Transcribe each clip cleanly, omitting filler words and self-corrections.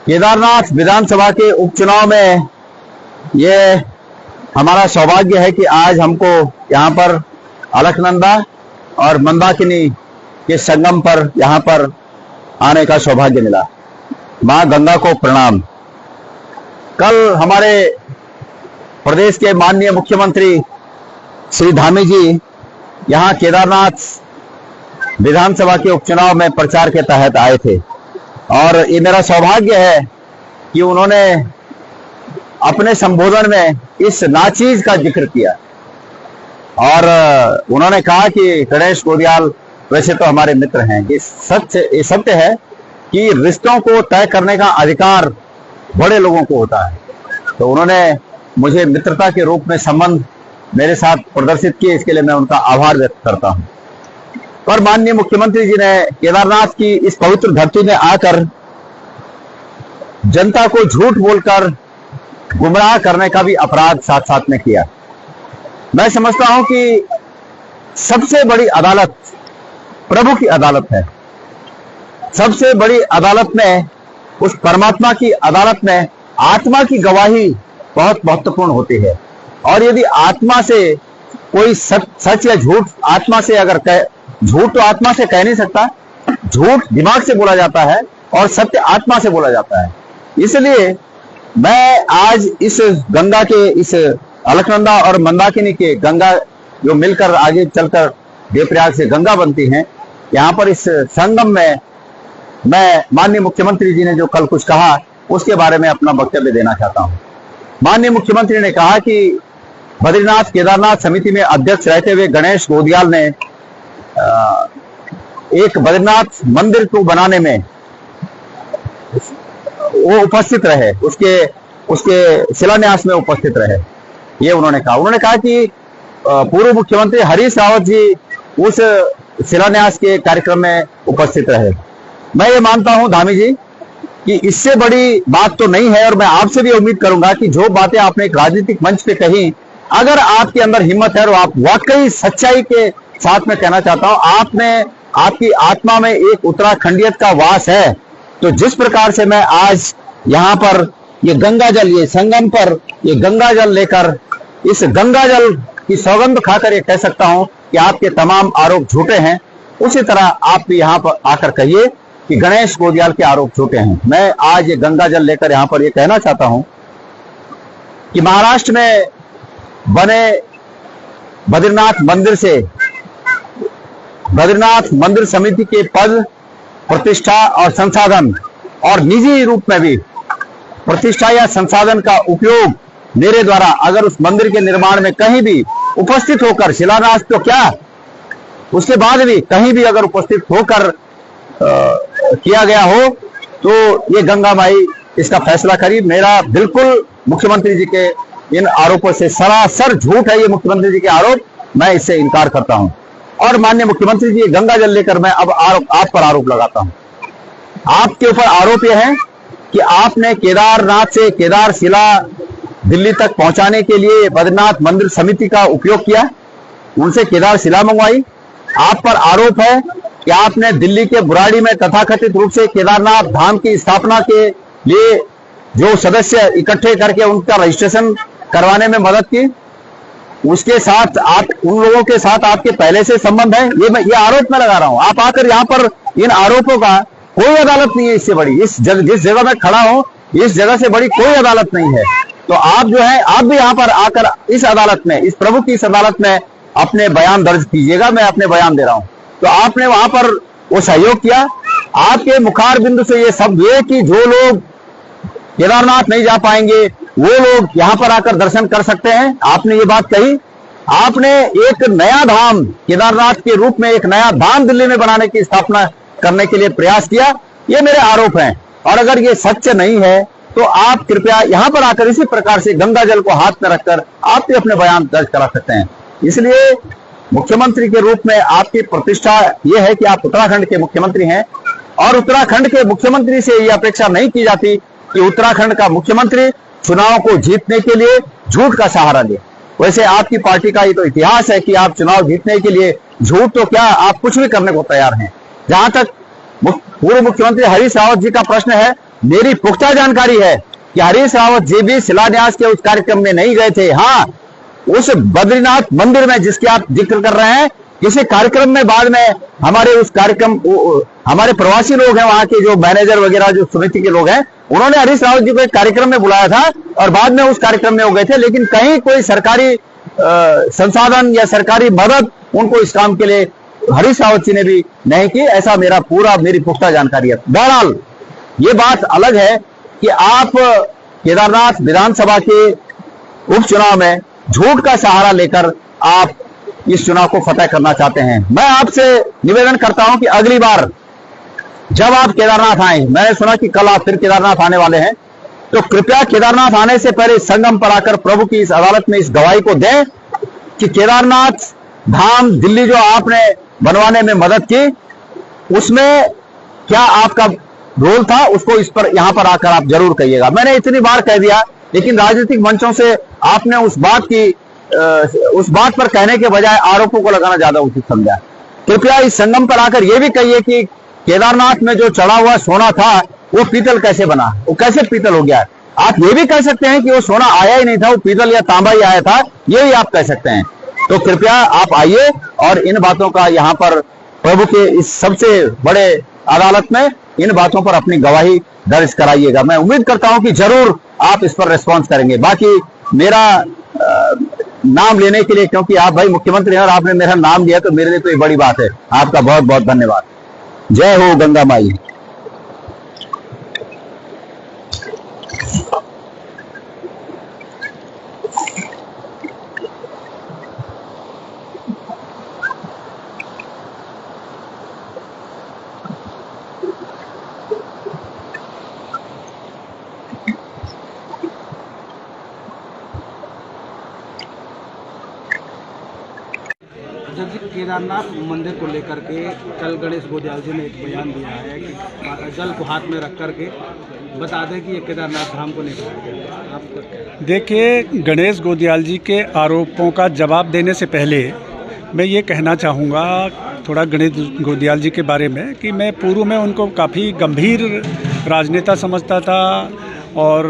केदारनाथ विधानसभा के उपचुनाव में ये हमारा सौभाग्य है कि आज हमको यहाँ पर अलकनंदा और मंदाकिनी के संगम पर यहाँ पर आने का सौभाग्य मिला। मां गंगा को प्रणाम। कल हमारे प्रदेश के माननीय मुख्यमंत्री श्री धामी जी यहाँ केदारनाथ विधानसभा के उपचुनाव में प्रचार के तहत आए थे और ये मेरा सौभाग्य है कि उन्होंने अपने संबोधन में इस नाचीज का जिक्र किया और उन्होंने कहा कि गणेश गोदियाल वैसे तो हमारे मित्र हैं। ये सत्य है कि रिश्तों को तय करने का अधिकार बड़े लोगों को होता है, तो उन्होंने मुझे मित्रता के रूप में संबंध मेरे साथ प्रदर्शित किए, इसके लिए मैं उनका आभार व्यक्त करता हूं। पर माननीय मुख्यमंत्री जी ने केदारनाथ की इस पवित्र धरती में आकर जनता को झूठ बोलकर गुमराह करने का भी अपराध साथ साथ में किया। मैं समझता हूं कि सबसे बड़ी अदालत प्रभु की अदालत है। सबसे बड़ी अदालत में, उस परमात्मा की अदालत में आत्मा की गवाही बहुत महत्वपूर्ण होती है। और यदि आत्मा से कोई सच या झूठ आत्मा से अगर झूठ तो आत्मा से कह नहीं सकता, झूठ दिमाग से बोला जाता है और सत्य आत्मा से बोला जाता है। इसलिए मैं आज इस गंगा के, इस अलकनंदा और मंदाकिनी के गंगा जो मिलकर आगे चलकर देवप्रयाग से गंगा बनती हैं, यहाँ पर इस संगम में मैं माननीय मुख्यमंत्री जी ने जो कल कुछ कहा उसके बारे में अपना वक्तव्य देना चाहता हूं। माननीय मुख्यमंत्री ने कहा कि बद्रीनाथ केदारनाथ समिति में अध्यक्ष रहते हुए गणेश गोदियाल ने एक बद्रीनाथ मंदिर को बनाने में वो उपस्थित रहे, उसके शिलान्यास में उपस्थित रहे, ये उन्होंने कहा। उन्होंने कहा कि पूर्व मुख्यमंत्री हरीश रावत जी उस शिलान्यास के कार्यक्रम में उपस्थित रहे। मैं ये मानता हूं धामी जी कि इससे बड़ी बात तो नहीं है और मैं आपसे भी उम्मीद करूंगा कि जो बातें आपने एक राजनीतिक मंच पे कही, अगर आपके अंदर हिम्मत है और आप वाकई सच्चाई के साथ में कहना चाहता हूं, आपकी आत्मा में एक उत्तराखंडियत का वास है, तो जिस प्रकार से मैं आज यहाँ पर ये गंगा जल, ये संगम पर ये गंगा जल लेकर इस गंगा जल की सौगंध खाकर ये कह सकता हूं कि आपके तमाम आरोप झूठे हैं, उसी तरह आप भी यहाँ पर आकर कहिए कि गणेश गोदियाल के आरोप झूठे हैं। मैं आज ये गंगा जल लेकर यहाँ पर ये कहना चाहता हूं कि महाराष्ट्र में बने बद्रीनाथ मंदिर से बद्रीनाथ मंदिर समिति के पद, प्रतिष्ठा और संसाधन और निजी रूप में भी प्रतिष्ठा या संसाधन का उपयोग मेरे द्वारा अगर उस मंदिर के निर्माण में कहीं भी उपस्थित होकर, शिलान्यास तो क्या उसके बाद भी कहीं भी अगर उपस्थित होकर किया गया हो तो ये गंगा माई इसका फैसला करी। मेरा बिल्कुल मुख्यमंत्री जी के इन आरोपों से सरासर झूठ है, ये मुख्यमंत्री जी के आरोप, मैं इससे इनकार करता हूं। और माननीय मुख्यमंत्री जी गंगा जल लेकर मैं अब आप पर आरोप लगाता हूं। आपके ऊपर आरोप यह है कि आपने केदारनाथ से केदार शिला दिल्ली तक पहुंचाने के लिए बद्रीनाथ मंदिर समिति का उपयोग किया, उनसे केदार शिला मंगवाई। आप पर आरोप है कि आपने दिल्ली के बुराड़ी में तथाकथित रूप से केदारनाथ धाम की स्थापना के लिए जो सदस्य इकट्ठे करके उनका रजिस्ट्रेशन करवाने में मदद की, उसके साथ आप उन लोगों के साथ आपके पहले से संबंध है, ये आरोप मैं लगा रहा हूं। आप आकर यहाँ पर इन आरोपों का, कोई अदालत नहीं है इससे बड़ी, जिस जगह मैं खड़ा हूं इस जगह से बड़ी कोई अदालत नहीं है, तो आप जो है आप भी यहाँ पर आकर इस अदालत में, इस प्रभु की इस अदालत में अपने बयान दर्ज कीजिएगा। मैं अपने बयान दे रहा हूं। तो आपने वहां पर वो सहयोग किया, आपके मुखार बिंदु से ये शब्द हुए कि जो लोग केदारनाथ नहीं जा पाएंगे वो लोग यहां पर आकर दर्शन कर सकते हैं। आपने ये बात कही। आपने एक नया धाम केदारनाथ के रूप में एक नया धाम दिल्ली में बनाने की स्थापना करने के लिए प्रयास किया, ये मेरे आरोप हैं। और अगर ये सत्य नहीं है तो आप कृपया यहां पर आकर इसी प्रकार से गंगा जल को हाथ में रखकर आप भी अपने बयान दर्ज करा सकते हैं। इसलिए मुख्यमंत्री के रूप में आपकी प्रतिष्ठा यह है कि आप उत्तराखंड के मुख्यमंत्री हैं और उत्तराखंड के मुख्यमंत्री से यह अपेक्षा नहीं की जाती कि उत्तराखंड का मुख्यमंत्री चुनाव को जीतने के लिए झूठ का सहारा ले। वैसे आपकी पार्टी का ये तो इतिहास है कि आप चुनाव जीतने के लिए झूठ तो क्या, आप कुछ भी करने को तैयार हैं। जहां तक पूर्व मुख्यमंत्री हरीश रावत जी का प्रश्न है, मेरी पुख्ता जानकारी है कि हरीश रावत जी भी शिलान्यास के उस कार्यक्रम में नहीं गए थे। हाँ, उस बद्रीनाथ मंदिर में जिसकी आप जिक्र कर रहे हैं, किसी कार्यक्रम में बाद में हमारे उस कार्यक्रम हमारे प्रवासी लोग हैं, वहां के जो मैनेजर वगैरह जो समिति के लोग हैं, उन्होंने हरीश रावत जी को एक कार्यक्रम में बुलाया था और बाद में उस कार्यक्रम में हो गए थे, लेकिन कहीं कोई सरकारी संसाधन या सरकारी मदद उनको इस काम के लिए हरीश रावत जी ने भी नहीं की, ऐसा मेरी पुख्ता जानकारी है। बहरहाल ये बात अलग है कि आप केदारनाथ विधानसभा के उपचुनाव में झूठ का सहारा लेकर आप इस चुनाव को फतेह करना चाहते हैं। मैं आपसे निवेदन करता हूं कि अगली बार जब आप केदारनाथ आए, मैंने सुना कि कल आप फिर केदारनाथ आने वाले हैं, तो कृपया केदारनाथ आने से पहले संगम पर आकर प्रभु की इस अदालत में इस गवाही को दें कि केदारनाथ धाम दिल्ली जो आपने बनवाने में मदद की, उसमें क्या आपका रोल था, उसको इस पर यहां पर आकर आप जरूर कहिएगा। मैंने इतनी बार कह दिया, लेकिन राजनीतिक मंचों से आपने उस बात पर कहने के बजाय आरोपों को लगाना ज्यादा उचित समझा। कृपया इस संगम पर आकर यह भी कहिए कि केदारनाथ में जो चढ़ा हुआ सोना था वो पीतल कैसे बना, वो कैसे पीतल हो गया। आप ये भी कह सकते हैं कि वो सोना आया ही नहीं था, वो पीतल या तांबा ही आया था, यही आप कह सकते हैं। तो कृपया आप आइए और इन बातों का यहाँ पर प्रभु के इस सबसे बड़े अदालत में इन बातों पर अपनी गवाही दर्ज कराइएगा। मैं उम्मीद करता हूं कि जरूर आप इस पर रिस्पॉन्स करेंगे। बाकी मेरा नाम लेने के लिए, क्योंकि आप भाई मुख्यमंत्री हैं और आपने मेरा नाम लिया, तो मेरे लिए तो ये बड़ी बात है। आपका बहुत बहुत धन्यवाद। जय हो गंगा माई। जब केदारनाथ मंदिर को लेकर के कल गणेश गोदियाल जी ने एक बयान दिया है कि जल को हाथ में रख करके बता दें कि ये केदारनाथ धाम को नहीं बनाया गया। देखिए, गणेश गोदियाल जी के आरोपों का जवाब देने से पहले मैं ये कहना चाहूँगा थोड़ा गणेश गोदियाल जी के बारे में कि मैं पूर्व में उनको काफ़ी गंभीर राजनेता समझता था और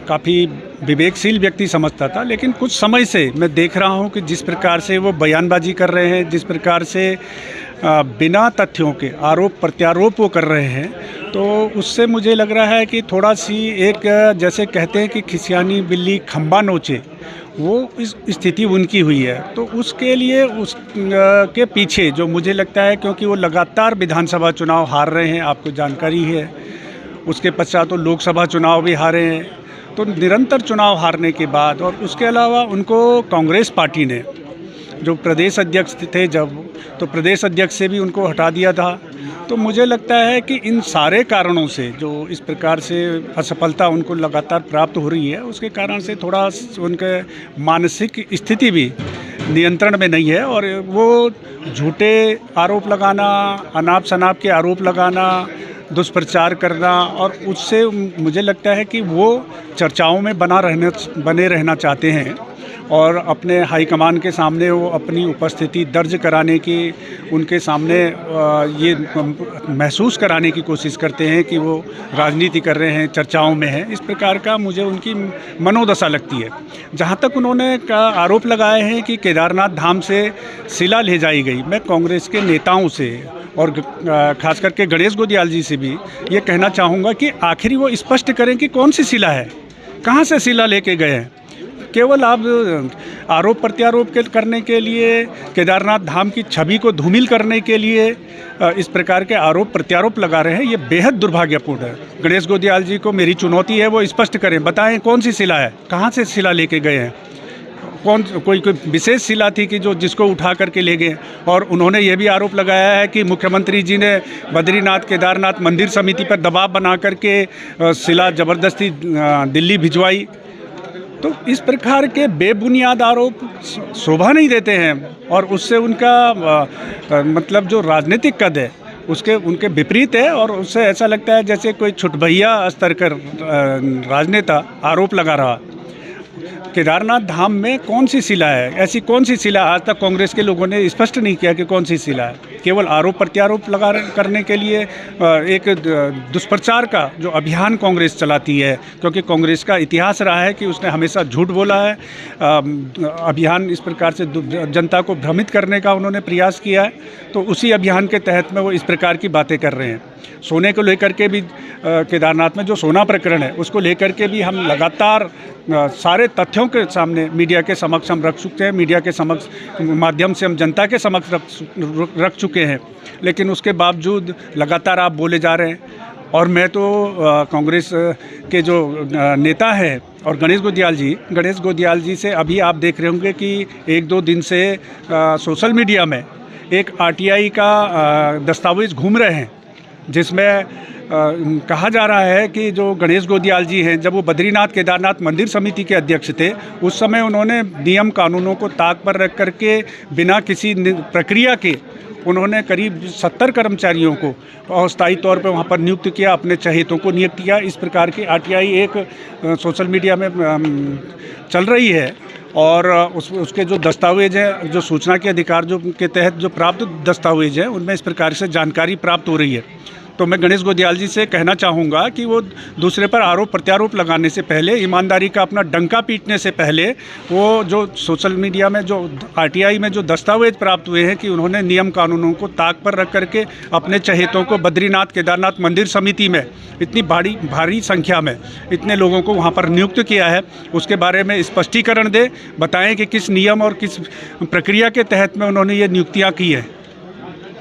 काफ़ी विवेकशील व्यक्ति समझता था, लेकिन कुछ समय से मैं देख रहा हूं कि जिस प्रकार से वो बयानबाजी कर रहे हैं, जिस प्रकार से बिना तथ्यों के आरोप प्रत्यारोप वो कर रहे हैं, तो उससे मुझे लग रहा है कि थोड़ा सी एक जैसे कहते हैं कि खिसियानी बिल्ली खंबा नोचे, वो इस स्थिति उनकी हुई है। तो उसके लिए उस के पीछे जो मुझे लगता है, क्योंकि वो लगातार विधानसभा चुनाव हार रहे हैं, आपको जानकारी है, उसके पश्चात तो लोकसभा चुनाव भी हारे हैं, तो निरंतर चुनाव हारने के बाद और उसके अलावा उनको कांग्रेस पार्टी ने जो प्रदेश अध्यक्ष थे जब, तो प्रदेश अध्यक्ष से भी उनको हटा दिया था। तो मुझे लगता है कि इन सारे कारणों से जो इस प्रकार से असफलता उनको लगातार प्राप्त हो रही है, उसके कारण से थोड़ा उनके मानसिक स्थिति भी नियंत्रण में नहीं है और वो झूठे आरोप लगाना, अनाप शनाप के आरोप लगाना, दुष्प्रचार करना, और उससे मुझे लगता है कि वो चर्चाओं में बने रहना चाहते हैं और अपने हाईकमान के सामने वो अपनी उपस्थिति दर्ज कराने की, उनके सामने ये महसूस कराने की कोशिश करते हैं कि वो राजनीति कर रहे हैं, चर्चाओं में हैं। इस प्रकार का मुझे उनकी मनोदशा लगती है। जहाँ तक उन्होंने आरोप लगाए हैं कि केदारनाथ धाम से शिला ले जाई गई, मैं कांग्रेस के नेताओं से और खास करके गणेश गोदियाल जी से भी ये कहना चाहूँगा कि आखिर वो स्पष्ट करें कि कौन सी शिला है, कहाँ से शिला लेके गए हैं। केवल आप आरोप प्रत्यारोप करने के लिए, केदारनाथ धाम की छवि को धूमिल करने के लिए इस प्रकार के आरोप प्रत्यारोप लगा रहे हैं, ये बेहद दुर्भाग्यपूर्ण है। गणेश गोदियाल जी को मेरी चुनौती है, वो स्पष्ट करें, बताएं कौन सी शिला है, कहाँ से शिला लेके गए हैं, कोई विशेष शिला थी कि जिसको उठा करके ले गए। और उन्होंने ये भी आरोप लगाया है कि मुख्यमंत्री जी ने बद्रीनाथ केदारनाथ मंदिर समिति पर दबाव बना करके शिला ज़बरदस्ती दिल्ली भिजवाई। तो इस प्रकार के बेबुनियाद आरोप शोभा नहीं देते हैं और उससे उनका मतलब जो राजनीतिक कद है उनके विपरीत है, और उससे ऐसा लगता है जैसे कोई छुटभैया स्तर का राजनेता आरोप लगा रहा। केदारनाथ धाम में कौन सी शिला है, ऐसी कौन सी शिला आज तक कांग्रेस के लोगों ने स्पष्ट नहीं किया कि कौन सी शिला है। केवल आरोप प्रत्यारोप करने के लिए एक दुष्प्रचार का जो अभियान कांग्रेस चलाती है, क्योंकि कांग्रेस का इतिहास रहा है कि उसने हमेशा झूठ बोला है। अभियान इस प्रकार से जनता को भ्रमित करने का उन्होंने प्रयास किया है, तो उसी अभियान के तहत में वो इस प्रकार की बातें कर रहे हैं। सोने को लेकर के भी केदारनाथ में जो सोना प्रकरण है उसको लेकर के भी हम लगातार सारे तथ्यों के सामने मीडिया के समक्ष हम रख चुके हैं, मीडिया के समक्ष माध्यम से हम जनता के समक्ष रख चुके हैं, लेकिन उसके बावजूद लगातार आप बोले जा रहे हैं। और मैं तो कांग्रेस के जो नेता है और गणेश गोदियाल जी से अभी आप देख रहे होंगे कि 1-2 दिन से सोशल मीडिया में एक RTI का दस्तावेज़ घूम रहे हैं, जिसमें कहा जा रहा है कि जो गणेश गोदियाल जी हैं, जब वो बद्रीनाथ केदारनाथ मंदिर समिति के अध्यक्ष थे, उस समय उन्होंने नियम कानूनों को ताक पर रख करके बिना किसी प्रक्रिया के उन्होंने करीब 70 कर्मचारियों को अस्थायी तौर पर वहाँ पर नियुक्त किया, अपने चहेतों को नियुक्त किया। इस प्रकार की RTI एक सोशल मीडिया में चल रही है और उसके जो दस्तावेज हैं, जो सूचना के अधिकार जो के तहत जो प्राप्त दस्तावेज हैं, उनमें इस प्रकार से जानकारी प्राप्त हो रही है। तो मैं गणेश गोदियाल जी से कहना चाहूँगा कि वो दूसरे पर आरोप प्रत्यारोप लगाने से पहले, ईमानदारी का अपना डंका पीटने से पहले, वो जो सोशल मीडिया में जो RTI में जो दस्तावेज प्राप्त हुए हैं कि उन्होंने नियम कानूनों को ताक पर रख करके अपने चहेतों को बद्रीनाथ केदारनाथ मंदिर समिति में इतनी भारी संख्या में इतने लोगों को वहाँ पर नियुक्त किया है, उसके बारे में स्पष्टीकरण दे, बताएं कि किस नियम और किस प्रक्रिया के तहत में उन्होंने ये नियुक्तियाँ की हैं।